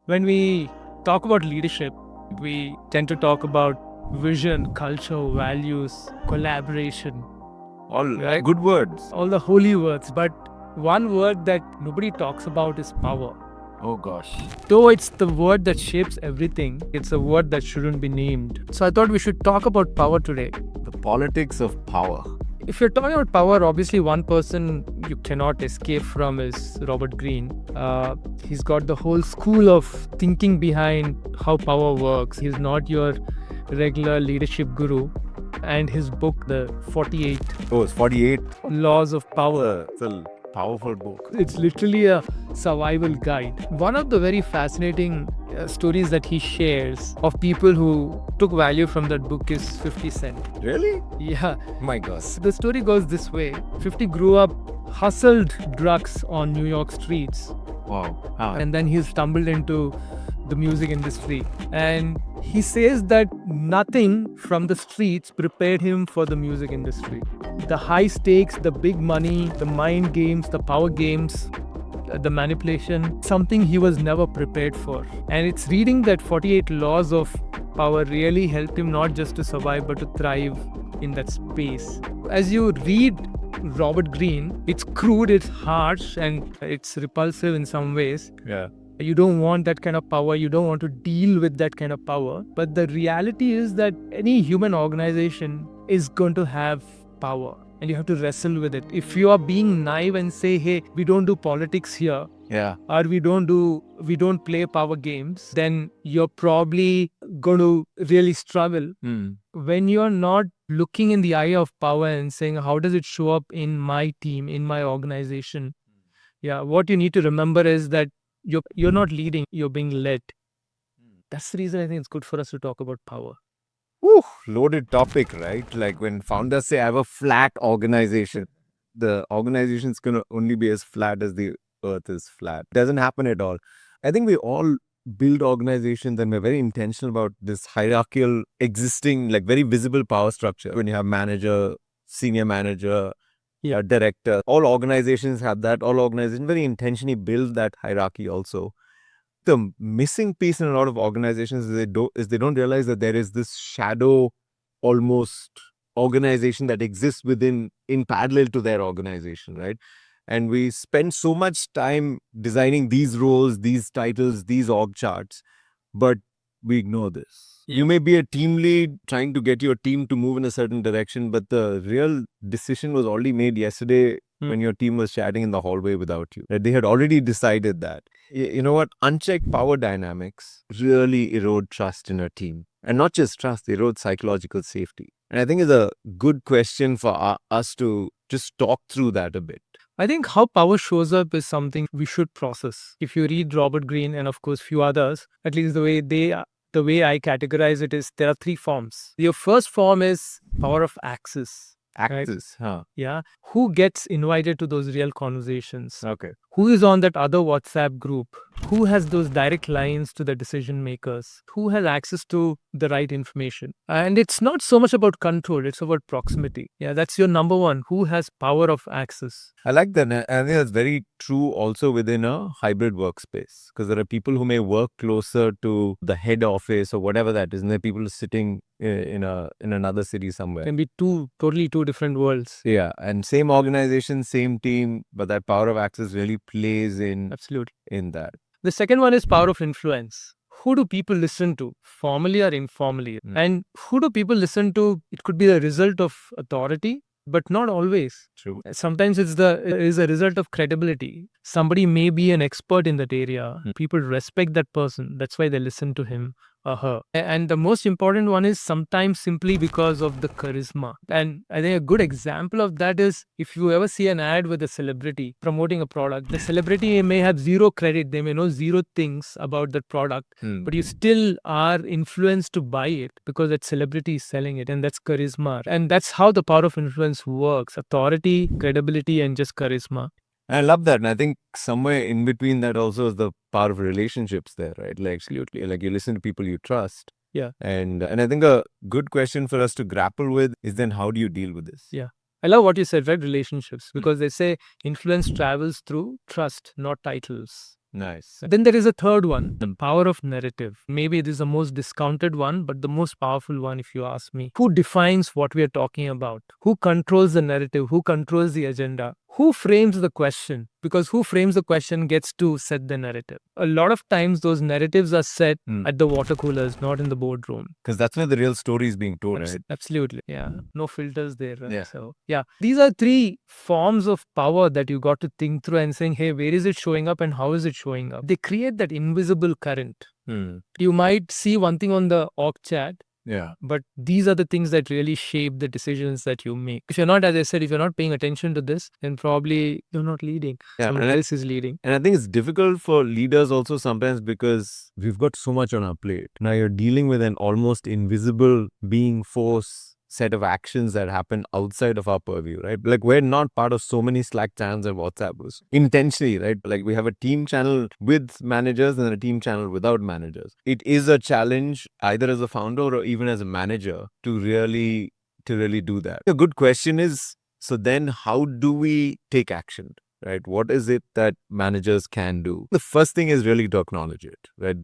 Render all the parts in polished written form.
When we talk about leadership, we tend to talk about vision, culture, values, collaboration, All right? good words. All the holy words. But one word that nobody talks about is power. Oh gosh. Though it's the word that shapes everything, it's a word that shouldn't be named. So I thought we should talk about power today. The politics of power. If you're talking about power, obviously one person you cannot escape from is Robert Greene. He's got the whole school of thinking behind how power works. He's not your regular leadership guru. And his book, the 48 Oh, it's 48. Laws of Power, It's a powerful book. it's literally a survival guide. One of the very fascinating stories that he shares of people who took value from that book is 50 Cent. Really? Yeah. My God. The story goes this way. 50 grew up, hustled drugs on New York streets, Wow. Ah, and then he stumbled into the music industry. And he says that nothing from the streets prepared him for the music industry. The high stakes, the big money, the mind games, the power games, the manipulation, something he was never prepared for. And it's reading that 48 Laws of Power really helped him not just to survive but to thrive in that space. As you read Robert Greene, it's crude, it's harsh, and it's repulsive in some ways. yeah. You don't want that kind of power. You don't want to deal with that kind of power. But the reality is that any human organization is going to have power, and you have to wrestle with it. If you are being naive and say, hey, we don't do politics here, Yeah. or we don't play power games, then you're probably going to really struggle. When you're not looking in the eye of power and saying, how does it show up in my team, in my organization? Yeah, what you need to remember is that you're not leading, you're being led. That's the reason I think it's good for us to talk about power. Whew, loaded topic, right? Like when founders say I have a flat organization, the organization's going to only be as flat as the earth is flat. Doesn't happen at all. I think we all build organizations and we're very intentional about this hierarchical existing, like very visible power structure. When you have manager, senior manager, director, all organizations have that. All organizations very intentionally build that hierarchy also. The missing piece in a lot of organizations is they don't realize that there is this shadow almost organization that exists in parallel to their organization, right? And we spend so much time designing these roles, these titles, these org charts, but we ignore this. You may be a team lead trying to get your team to move in a certain direction, but the real decision was already made yesterday when your team was chatting in the hallway without you. They had already decided that. You know what? Unchecked power dynamics really erode trust in a team. And not just trust, they erode psychological safety. And I think it's a good question for us to just talk through that a bit. I think how power shows up is something we should process. If you read Robert Greene and of course few others, at least the way I categorize it is there are three forms. Your first form is power of access. Access, huh? Yeah. Who gets invited to those real conversations? Okay. Who is on that other WhatsApp group? Who has those direct lines to the decision makers? Who has access to the right information? And it's not so much about control, it's about proximity. Yeah, that's your number one. Who has power of access? I like that. And I think that's very true also within a hybrid workspace, because there are people who may work closer to the head office or whatever that is, and there are people sitting in another city somewhere. Can be totally two different worlds. Yeah, and same organization, same team, but that power of access really plays in Absolutely. in that. The second one is power of influence. Who do people listen to, formally or informally? And who do people listen to? It could be the result of authority, but not always. True. Sometimes it is a result of credibility. Somebody may be an expert in that area. People respect that person. That's why they listen to him or her. And the most important one is sometimes simply because of the charisma. And I think a good example of that is if you ever see an ad with a celebrity promoting a product, the celebrity may have zero credit. They may know zero things about that product, but you still are influenced to buy it because that celebrity is selling it, and that's charisma. And that's how the power of influence works: authority, credibility, and just charisma. I love that. And I think somewhere in between that also is the power of relationships there, right? Like, absolutely. Like you listen to people you trust. Yeah. And I think a good question for us to grapple with is then how do you deal with this? Yeah. I love what you said, right? Relationships, because they say influence travels through trust, not titles. Nice. Then there is a third one, the power of narrative. Maybe it is the most discounted one, but the most powerful one, if you ask me. Who defines what we are talking about? Who controls the narrative? Who controls the agenda? Who frames the question? Because who frames the question gets to set the narrative. A lot of times, those narratives are set at the water coolers, not in the boardroom. Because that's where the real story is being told, right? Absolutely. Yeah. No filters there. Right? Yeah. So, yeah. These are three forms of power that you got to think through and saying, hey, where is it showing up and how is it showing up? They create that invisible current. You might see one thing on the org chat. Yeah. But these are the things that really shape the decisions that you make. If you're not, as I said, if you're not paying attention to this, then probably you're not leading. Yeah, Someone else is leading. And I think it's difficult for leaders also sometimes because we've got so much on our plate. Now you're dealing with an almost invisible being force set of actions that happen outside of our purview, right? Like we're not part of so many Slack channels and WhatsApp groups intentionally, right? Like we have a team channel with managers and a team channel without managers. It is a challenge either as a founder or even as a manager to really do that. A good question is, so then how do we take action? Right? What is it that managers can do? The first thing is really to acknowledge it, right?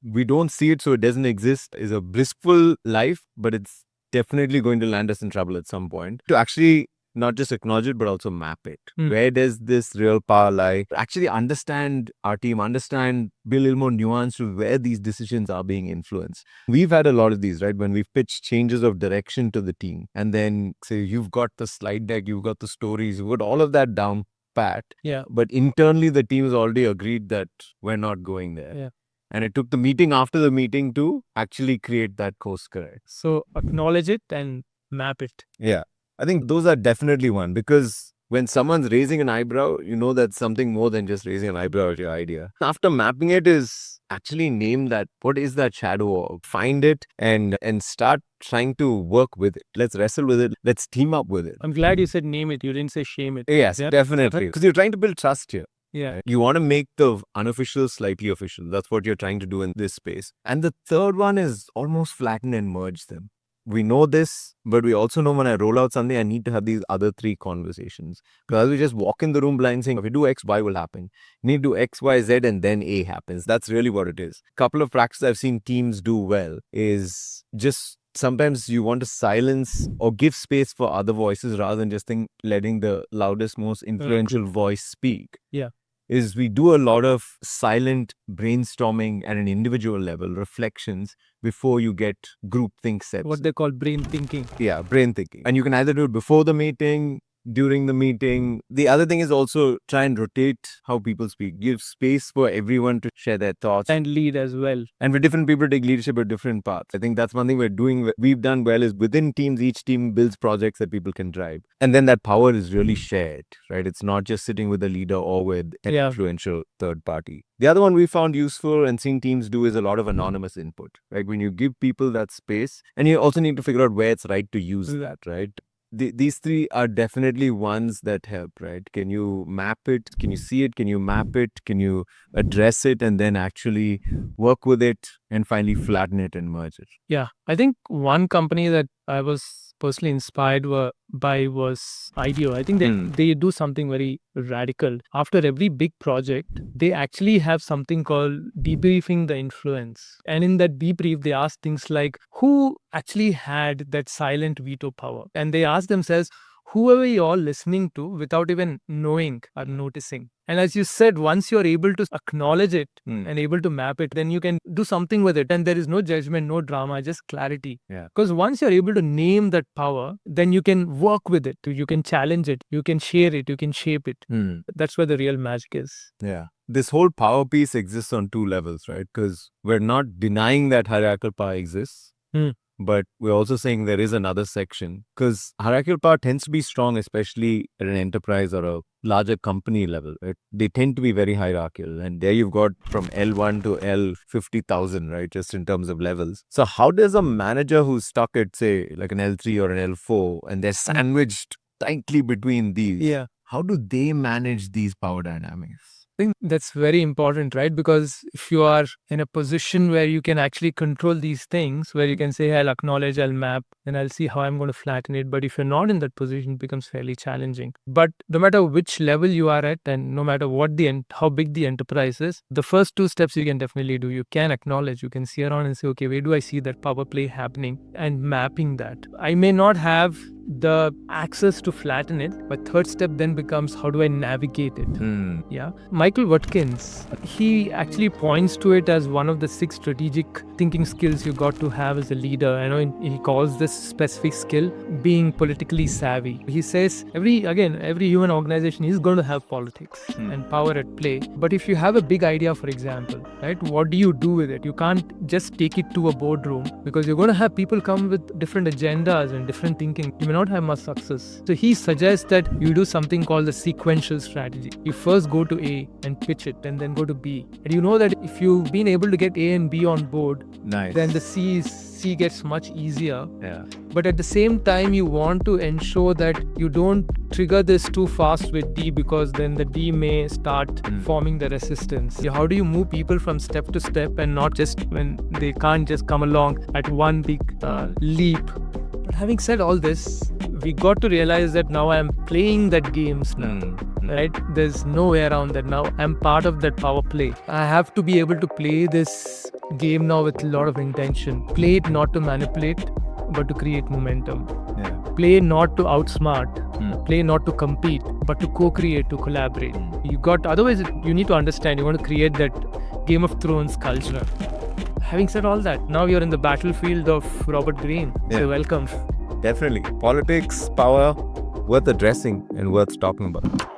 We don't see it, so it doesn't exist, is a blissful life, but it's definitely going to land us in trouble at some point. To actually not just acknowledge it, but also map it. Where does this real power lie? Actually understand our team, be a little more nuanced to where these decisions are being influenced. We've had a lot of these, right? When we've pitched changes of direction to the team and then say, you've got the slide deck, you've got the stories, you've got all of that down pat. Yeah. But internally, the team has already agreed that we're not going there. Yeah. And it took the meeting after the meeting to actually create that course correct. So acknowledge it and map it. Yeah. I think those are definitely one because when someone's raising an eyebrow, you know that's something more than just raising an eyebrow at your idea. After mapping it is actually name that, what is that shadow of? Find it and start trying to work with it. Let's wrestle with it. Let's team up with it. I'm glad you said name it. You didn't say shame it. Yes, definitely. Because you're trying to build trust here. Yeah. You want to make the unofficial slightly official. That's what you're trying to do in this space. And the third one is almost flatten and merge them. We know this, but we also know when I roll out something, I need to have these other three conversations. Because we just walk in the room blind saying, if we do X, Y will happen. You need to do X, Y, Z, and then A happens. That's really what it is. Couple of practices I've seen teams do well is just sometimes you want to silence or give space for other voices rather than just letting the loudest, most influential voice speak. Yeah. Is we do a lot of silent brainstorming at an individual level, reflections before you get group think sets. What they call brain thinking. Yeah, brain thinking. And you can either do it before the meeting, during the meeting. The other thing is also try and rotate how people speak. Give space for everyone to share their thoughts. And lead as well. And for different people take leadership at different paths. I think that's one thing we've done well is within teams, each team builds projects that people can drive. And then that power is really shared, right? It's not just sitting with a leader or with an influential third party. The other one we found useful and seeing teams do is a lot of anonymous input, right? When you give people that space, and you also need to figure out where it's right to use that, right? These three are definitely ones that help, right? Can you map it? Can you see it? Can you map it? Can you address it and then actually work with it and finally flatten it and merge it? Yeah. I think one company that I was personally inspired by was IDEO. I think they do something very radical. After every big project, they actually have something called debriefing the influence. And in that debrief, they ask things like, who actually had that silent veto power? And they ask themselves, whoever you're listening to without even knowing or noticing. And as you said, once you're able to acknowledge it and able to map it, then you can do something with it. And there is no judgment, no drama, just clarity. Yeah. Because once you're able to name that power, then you can work with it. You can challenge it. You can share it. You can shape it. That's where the real magic is. Yeah. This whole power piece exists on two levels, right? Because we're not denying that hierarchical power exists. But we're also saying there is another section because hierarchical power tends to be strong, especially at an enterprise or a larger company level. Right? They tend to be very hierarchical. And there you've got from L1 to L50,000, right? Just in terms of levels. So how does a manager who's stuck at, say, like an L3 or an L4 and they're sandwiched tightly between these, how do they manage these power dynamics? I think that's very important, right? Because if you are in a position where you can actually control these things, where you can say, hey, I'll acknowledge, I'll map, and I'll see how I'm going to flatten it. But if you're not in that position, it becomes fairly challenging. But no matter which level you are at, and no matter what how big the enterprise is, the first two steps you can definitely do. You can acknowledge, you can see around and say, okay, where do I see that power play happening, and mapping that. I may not have the access to flatten it, but third step then becomes, how do I navigate it? Yeah, Michael Watkins, he actually points to it as one of the 6 strategic thinking skills you got to have as a leader. I know he calls this specific skill being politically savvy. He says every human organization is going to have politics and power at play. But if you have a big idea, for example, right, what do you do with it? You can't just take it to a boardroom, because you're going to have people come with different agendas and different thinking. You may not have much success. So he suggests that you do something called the sequential strategy. You first go to A and pitch it, and then go to B. And you know that if you've been able to get A and B on board, then the C gets much easier. Yeah. But at the same time, you want to ensure that you don't trigger this too fast with D, because then the D may start forming the resistance. How do you move people from step to step, and not just when they can't just come along at one big leap? But having said all this, we got to realize that now I'm playing that games now. Right? There's no way around that now. I'm part of that power play. I have to be able to play this game now with a lot of intention. Play it not to manipulate, but to create momentum. Yeah. Play not to outsmart. Play not to compete, but to co-create, to collaborate. Otherwise you need to understand, you want to create that Game of Thrones culture. Having said all that, now you're in the battlefield of Robert Greene. Yeah. So welcome. Definitely. Politics, power, worth addressing and worth talking about.